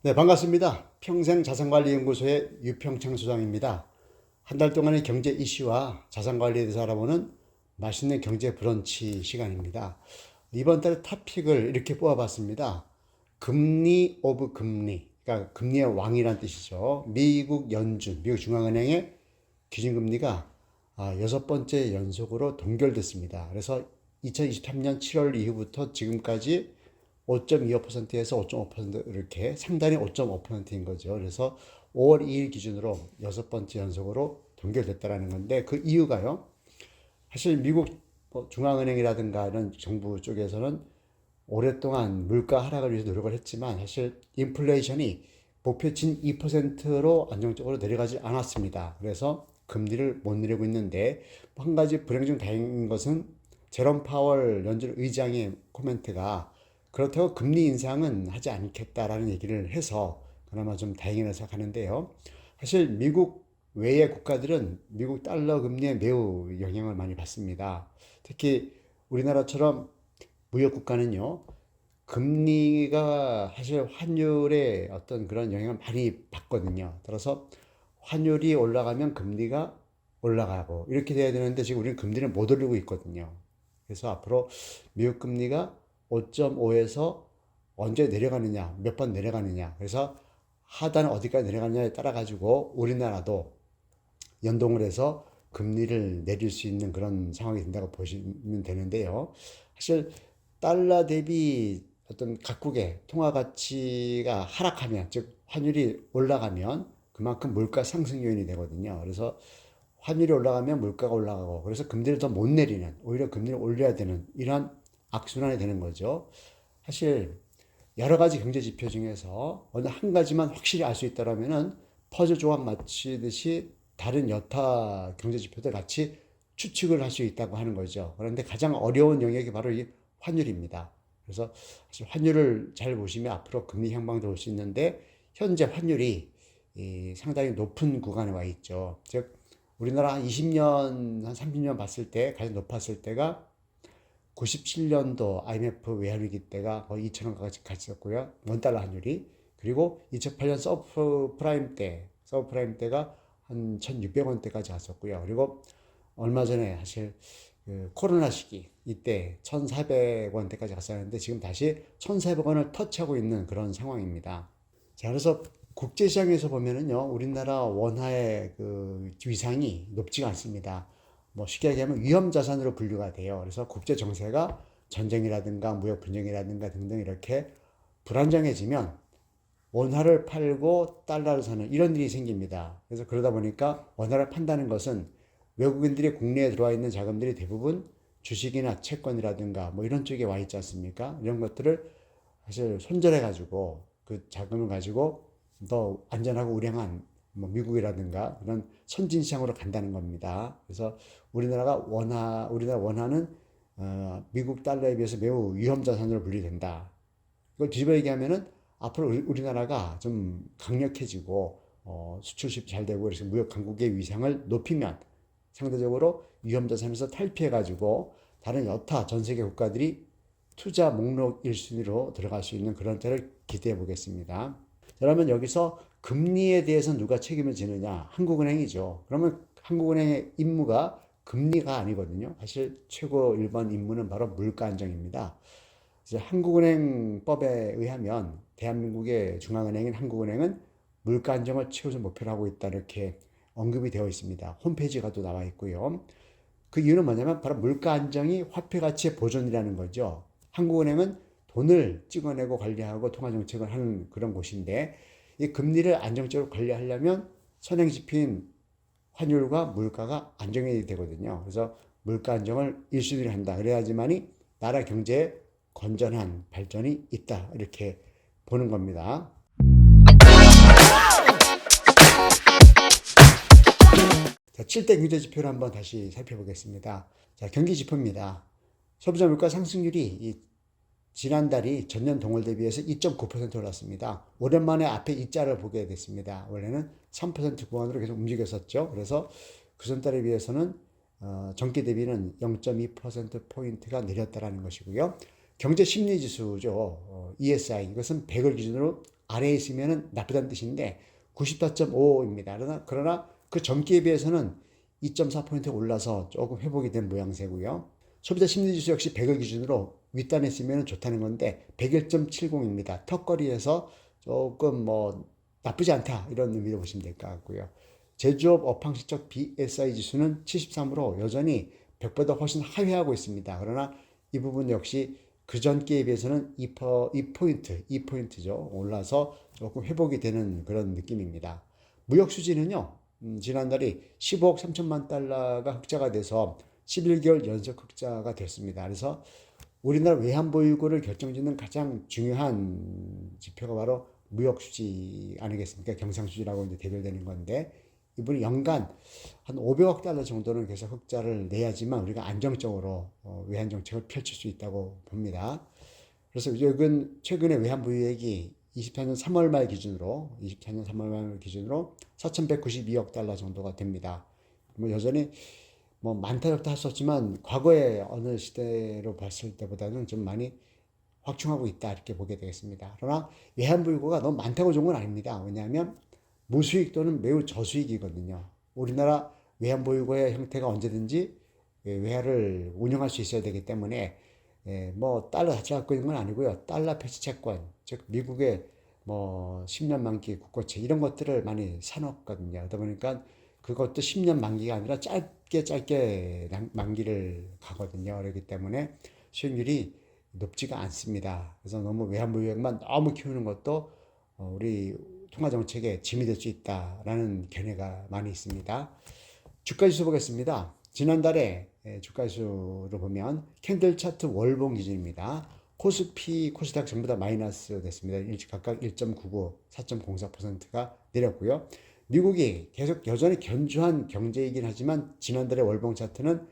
네, 반갑습니다. 평생자산관리연구소의 유평창 소장입니다. 한 달 동안의 경제 이슈와 자산관리에 대해서 알아보는 맛있는 경제 브런치 시간입니다. 이번 달의 토픽을 이렇게 뽑아봤습니다. 금리 오브 금리, 그러니까 금리의 왕이란 뜻이죠. 미국 연준, 미국 중앙은행의 기준금리가 여섯 번째 연속으로 동결됐습니다. 그래서 2023년 7월 이후부터 지금까지 5.25%에서 5.5% 이렇게 상단이 5.5%인 거죠. 그래서 5월 2일 기준으로 여섯 번째 연속으로 동결됐다라는 건데 그 이유가요. 사실 미국 중앙은행이라든가 이런 정부 쪽에서는 오랫동안 물가 하락을 위해서 노력을 했지만 사실 인플레이션이 목표치인 2%로 안정적으로 내려가지 않았습니다. 그래서 금리를 못 내리고 있는데 한 가지 불행 중 다행인 것은 제롬 파월 연준 의장의 코멘트가 그렇다고 금리 인상은 하지 않겠다라는 얘기를 해서 그나마 좀 다행이라고 생각하는데요. 사실 미국 외의 국가들은 미국 달러 금리에 매우 영향을 많이 받습니다. 특히 우리나라처럼 무역 국가는요, 금리가 사실 환율에 어떤 그런 영향을 많이 받거든요. 따라서 환율이 올라가면 금리가 올라가고 이렇게 돼야 되는데 지금 우리는 금리를 못 올리고 있거든요. 그래서 앞으로 미국 금리가 5.5에서 언제 내려가느냐, 몇 번 내려가느냐. 그래서 하단은 어디까지 내려가느냐에 따라 가지고 우리나라도 연동을 해서 금리를 내릴 수 있는 그런 상황이 된다고 보시면 되는데요. 사실 달러 대비 어떤 각국의 통화 가치가 하락하면, 즉 환율이 올라가면 그만큼 물가 상승 요인이 되거든요. 그래서 환율이 올라가면 물가가 올라가고 그래서 금리를 더 못 내리는, 오히려 금리를 올려야 되는 이런 악순환이 되는 거죠. 사실 여러 가지 경제 지표 중에서 어느 한 가지만 확실히 알 수 있다라면은 퍼즐 조각 맞추듯이 다른 여타 경제 지표들 같이 추측을 할 수 있다고 하는 거죠. 그런데 가장 어려운 영역이 바로 이 환율입니다. 그래서 사실 환율을 잘 보시면 앞으로 금리 향방도 올 수 있는데 현재 환율이 상당히 높은 구간에 와 있죠. 즉 우리나라 한 20년, 한 30년 봤을 때 가장 높았을 때가 97년도 IMF 외환위기 때가 거의 2,000원까지 갔었고요. 원달러 환율이. 그리고 2008년 서브프라임 때가 한 1,600원대까지 갔었고요. 그리고 얼마 전에 사실 그 코로나 시기 이때 1,400원대까지 갔었는데 지금 다시 1,400원을 터치하고 있는 그런 상황입니다. 자, 그래서 국제시장에서 보면은요, 우리나라 원화의 그 위상이 높지가 않습니다. 뭐 쉽게 얘기하면 위험 자산으로 분류가 돼요. 그래서 국제 정세가 전쟁이라든가 무역 분쟁이라든가 등등 이렇게 불안정해지면 원화를 팔고 달러를 사는 이런 일이 생깁니다. 그래서 그러다 보니까 원화를 판다는 것은 외국인들이 국내에 들어와 있는 자금들이 대부분 주식이나 채권이라든가 뭐 이런 쪽에 와 있지 않습니까? 이런 것들을 사실 손절해 가지고 그 자금을 가지고 더 안전하고 우량한 뭐 미국이라든가 그런 선진 시장으로 간다는 겁니다. 그래서 우리나라 원화는 미국 달러에 비해서 매우 위험 자산으로 분류된다. 이걸 뒤집어 얘기하면은 앞으로 우리나라가 좀 강력해지고 수출 수입 잘 되고 그래서 무역 강국의 위상을 높이면 상대적으로 위험 자산에서 탈피해 가지고 다른 여타 전 세계 국가들이 투자 목록 1순위로 들어갈 수 있는 그런 때를 기대해 보겠습니다. 그러면 여기서 금리에 대해서 누가 책임을 지느냐? 한국은행이죠. 그러면 한국은행의 임무가 금리가 아니거든요. 사실 최고 1번 임무는 바로 물가 안정입니다. 이제 한국은행법에 의하면 대한민국의 중앙은행인 한국은행은 물가 안정을 최우선 목표로 하고 있다 이렇게 언급이 되어 있습니다. 홈페이지가 또 나와 있고요. 그 이유는 뭐냐면 바로 물가 안정이 화폐 가치의 보존이라는 거죠. 한국은행은 돈을 찍어내고 관리하고 통화 정책을 하는 그런 곳인데 이 금리를 안정적으로 관리하려면 선행지표인 환율과 물가가 안정이 되거든요. 그래서 물가 안정을 1순위로 한다. 그래야지만이 나라 경제에 건전한 발전이 있다. 이렇게 보는 겁니다. 자, 7대 경제 지표를 한번 다시 살펴보겠습니다. 자, 경기 지표입니다. 소비자 물가 상승률이 지난달이 전년 동월 대비해서 2.9% 올랐습니다. 오랜만에 앞에 이자를 보게 됐습니다. 원래는 3% 구간으로 계속 움직였었죠. 그래서 그 전달에 비해서는 전기 대비는 0.2%포인트가 내렸다라는 것이고요. 경제 심리 지수죠. ESI 이것은 100을 기준으로 아래에 있으면은 나쁘다는 뜻인데 94.5입니다. 그러나 그 전기에 비해서는 2.4포인트 올라서 조금 회복이 된 모양새고요. 소비자 심리지수 역시 100을 기준으로 윗단에 있으면 좋다는 건데 101.70입니다. 턱걸이에서 조금 뭐 나쁘지 않다 이런 의미로 보시면 될 것 같고요. 제조업 업황실적 BSI 지수는 73으로 여전히 100보다 훨씬 하회하고 있습니다. 그러나 이 부분 역시 그전 기에 비해서는 2포인트죠. 올라서 조금 회복이 되는 그런 느낌입니다. 무역 수지는요, 지난달이 15억 3천만 달러가 흑자가 돼서 11개월 연속 흑자가 됐습니다. 그래서 우리나라 외환보유고를 결정짓는 가장 중요한 지표가 바로 무역수지 아니겠습니까? 경상수지라고 이제 대별되는 건데, 이분이 연간 한 500억 달러 정도는 계속 흑자를 내야지만 우리가 안정적으로 외환 정책을 펼칠 수 있다고 봅니다. 그래서 최근에 외환 보유액이 24년 3월 말 기준으로 4,192억 달러 정도가 됩니다. 뭐 여전히 뭐 많다 적다 할 수 없지만 과거의 어느 시대로 봤을 때보다는 좀 많이 확충하고 있다 이렇게 보게 되겠습니다. 그러나 외환 보유고가 너무 많다고 좋은 건 아닙니다. 왜냐하면 무수익 또는 매우 저수익이거든요. 우리나라 외환 보유고의 형태가 언제든지 외화를 운영할 수 있어야 되기 때문에 뭐 달러 자체가 갖고 있는 건 아니고요. 달러 패치 채권, 즉 미국의 뭐 10년 만기 국고채 이런 것들을 많이 사놓거든요. 그러다 보니까 그것도 10년 만기가 아니라 짧게 만기를 가거든요. 그렇기 때문에 수익률이 높지가 않습니다. 그래서 너무 외환 보유액만 너무 키우는 것도 우리 통화 정책에 짐이 될 수 있다라는 견해가 많이 있습니다. 주가 지수 보겠습니다. 지난달에 주가 지수를 보면 캔들 차트 월봉 기준입니다. 코스피, 코스닥 전부 다 마이너스 됐습니다. 각각 1.99, 4.04%가 내렸고요. 미국이 계속 여전히 견조한 경제이긴 하지만 지난달에 월봉 차트는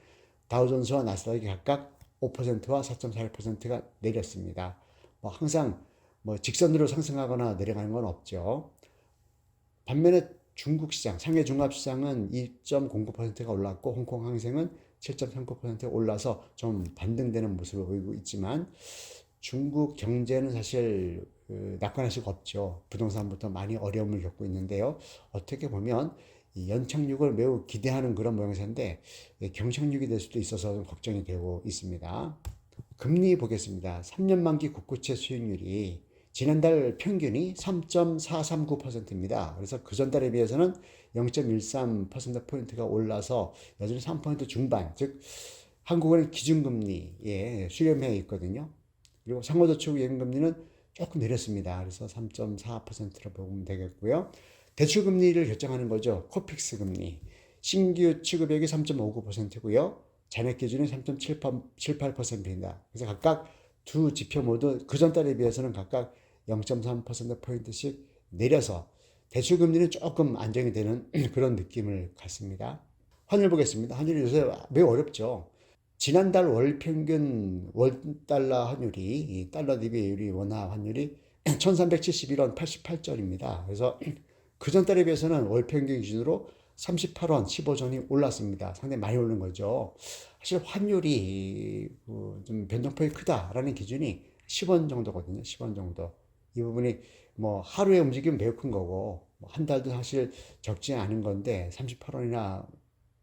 다우존스와 나스닥이 각각 5%와 4.41%가 내렸습니다. 뭐 항상 뭐 직선으로 상승하거나 내려가는 건 없죠. 반면에 중국 시장, 상해 종합 시장은 2.09%가 올랐고 홍콩 항생은 7.39% 올라서 좀 반등되는 모습을 보이고 있지만 중국 경제는 사실 낙관할 수가 없죠. 부동산부터 많이 어려움을 겪고 있는데요. 어떻게 보면 이 연착륙을 매우 기대하는 그런 모양새인데 경착륙이 될 수도 있어서 좀 걱정이 되고 있습니다. 금리 보겠습니다. 3년 만기 국고채 수익률이 지난달 평균이 3.439%입니다. 그래서 그 전달에 비해서는 0.13%포인트가 올라서 여전히 3% 중반, 즉 한국은행 기준금리에 수렴해 있거든요. 그리고 상호저축 예금금리는 조금 내렸습니다. 그래서 3.4%로 보면 되겠고요. 대출금리를 결정하는 거죠. 코픽스 금리. 신규 취급액이 3.59%고요. 잔액 기준이 3.78%입니다. 그래서 각각 두 지표 모두 그 전달에 비해서는 각각 0.3%포인트씩 내려서 대출금리는 조금 안정이 되는 그런 느낌을 갖습니다. 환율 보겠습니다. 환율이 요새 매우 어렵죠. 지난달 월 평균 원달러 환율이, 달러 대비 원화 환율이 1371원 88절입니다. 그래서 그 전달에 비해서는 월 평균 기준으로 38원 15전이 올랐습니다. 상당히 많이 오른 거죠. 사실 환율이 좀 변동폭이 크다라는 기준이 10원 정도거든요. 10원 정도. 이 부분이 뭐 하루에 움직이면 매우 큰 거고 한 달도 사실 적지 않은 건데 38원이나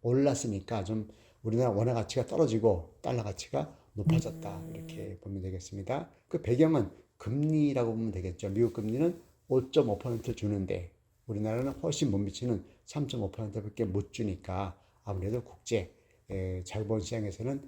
올랐으니까 좀 우리나라 원화 가치가 떨어지고 달러 가치가 높아졌다 이렇게 보면 되겠습니다. 그 배경은 금리라고 보면 되겠죠. 미국 금리는 5.5% 주는데 우리나라는 훨씬 못 미치는 3.5%밖에 못 주니까 아무래도 국제 자본 시장에서는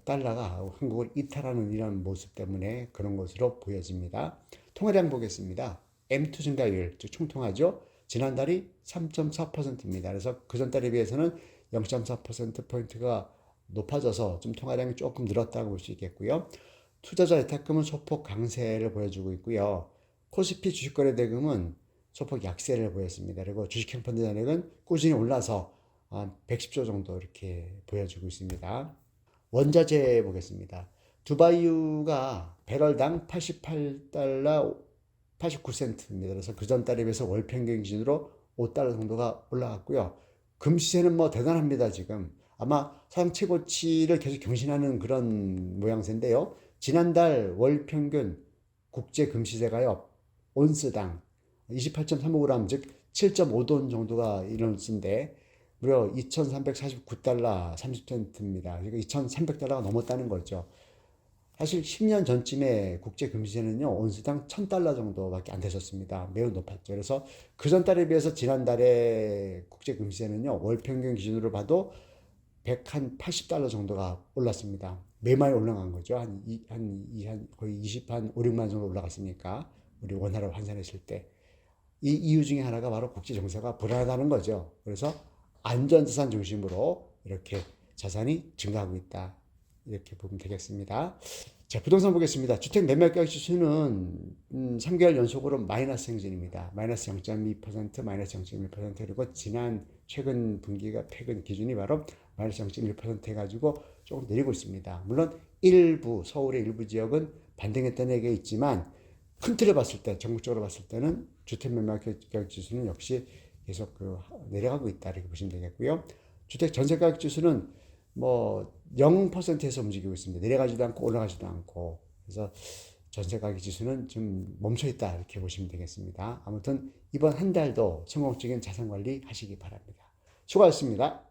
달러가 한국을 이탈하는 이런 모습 때문에 그런 것으로 보여집니다. 통화량 보겠습니다. M2 증가율, 즉 총통화죠. 지난달이 3.4%입니다. 그래서 그 전달에 비해서는 0.4%포인트가 높아져서 좀 통화량이 조금 늘었다고 볼 수 있겠고요. 투자자 예탁금은 소폭 강세를 보여주고 있고요. 코스피 주식거래 대금은 소폭 약세를 보였습니다. 그리고 주식형 펀드 잔액은 꾸준히 올라서 110조 정도 이렇게 보여주고 있습니다. 원자재 보겠습니다. 두바이유가 배럴당 88달러 89센트입니다. 그래서 그 전달에 비해서 월 평균 기준으로 5달러 정도가 올라갔고요. 금 시세는 뭐 대단합니다, 지금. 아마 사상 최고치를 계속 경신하는 그런 모양새인데요. 지난달 월 평균 국제 금 시세가요. 온스당 28.35g 즉 7.5돈 정도가 이런인데 무려 2,349달러 30센트입니다. 그러니까 2,300달러가 넘었다는 거죠. 사실 10년 전쯤에 국제금시세는요, 온수당 1,000달러 정도밖에 안 됐었습니다. 매우 높았죠. 그래서 그 전달에 비해서 지난달에 국제금시세는요, 월 평균 기준으로 봐도 180달러 정도가 올랐습니다. 매일 올라간 거죠. 거의 5, 6만 정도 올라갔으니까. 우리 원화로 환산했을 때. 이 이유 중에 하나가 바로 국제 정세가 불안하다는 거죠. 그래서 안전자산 중심으로 이렇게 자산이 증가하고 있다. 이렇게 보면 되겠습니다. 자, 부동산 보겠습니다. 주택 매매가격 지수는 3개월 연속으로 마이너스 행진입니다. 마이너스 0.2%, 마이너스 0.1% 그리고 최근 분기가 최근 기준이 바로 마이너스 0.1% 해가지고 조금 내리고 있습니다. 물론 서울의 일부 지역은 반등했다는 얘기가 있지만 큰 틀을 봤을 때, 전국적으로 봤을 때는 주택 매매가격 지수는 역시 계속 내려가고 있다 이렇게 보시면 되겠고요. 주택 전세 가격 지수는 뭐 0%에서 움직이고 있습니다. 내려가지도 않고 올라가지도 않고. 그래서 전세 가격 지수는 좀 멈춰 있다 이렇게 보시면 되겠습니다. 아무튼 이번 한 달도 성공적인 자산 관리 하시기 바랍니다. 수고하셨습니다.